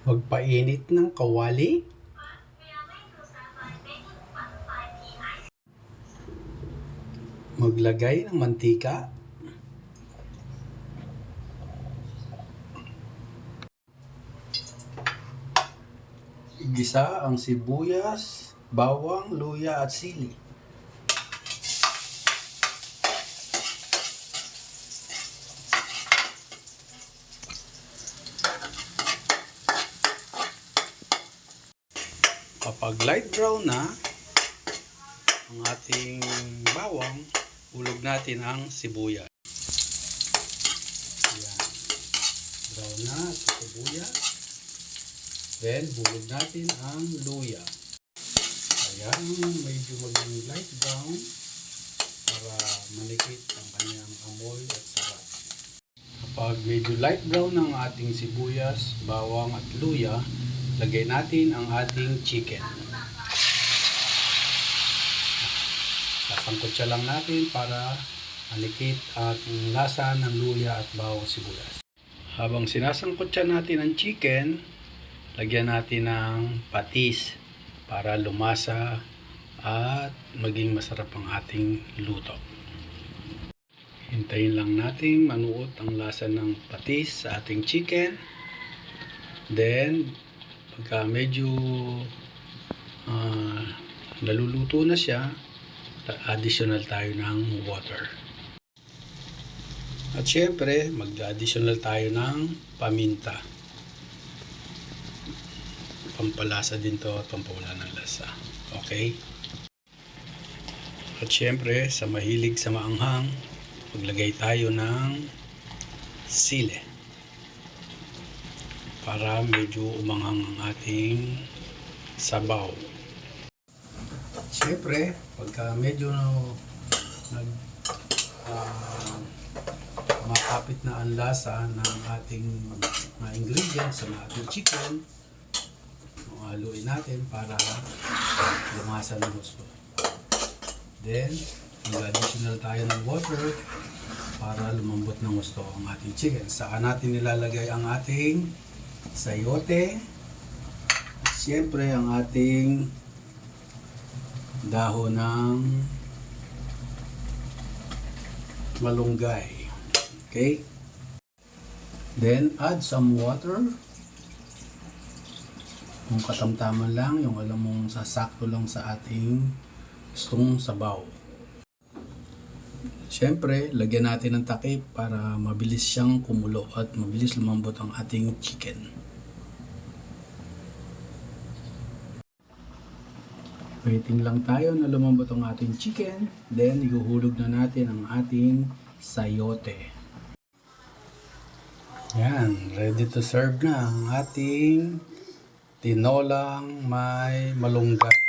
Magpainit ng kawali. Maglagay ng mantika. Igisa ang sibuyas, bawang, luya at sili. Kapag light brown na ang ating bawang, hulog natin ang sibuyas. Ayan. Brown na sa sibuyas. Then, hulog natin ang luya. Ayan, medyo maging light brown para manikit ang kanyang amoy at sarap. Kapag medyo light brown ang ating sibuyas, bawang at luya, lagay natin ang ating chicken. Sasangkot siya lang natin para manikit at lasa ng luya at bawang sibuyas. Habang sinasangkot siya natin ang chicken, lagyan natin ng patis para lumasa at maging masarap ang ating luto. Hintayin lang natin manuot ang lasa ng patis sa ating chicken. Then, pagka medyo naluluto na siya, additional tayo ng water. At syempre, mag-additional tayo ng paminta. Pampalasa din to at pampawala ng lasa. Okay? At syempre, sa mahilig sa maanghang, maglagay tayo ng sili para medyo umanghang ang ating sabaw. Syempre, pagka medyo makapit na ang lasa ng ating mga ingredients sa ating chicken, haluin natin para lumasa ng gusto. Then, mag-additional tayo ng water para lumambot ng gusto ang ating chicken. Saka natin nilalagay ang ating sayote. Siyempre, ang ating dahon ng malunggay. Okay? Then, add some water. Kung katamtaman lang, yung alam mong sasakto lang sa ating gustong sabaw. Siyempre, lagyan natin ng takip para mabilis siyang kumulo at mabilis lumambot ang ating chicken. Waiting lang tayo na lumambot ang ating chicken. Then, ihuhulog na natin ang ating sayote. Yan, ready to serve na ang ating tinolang may malunggay.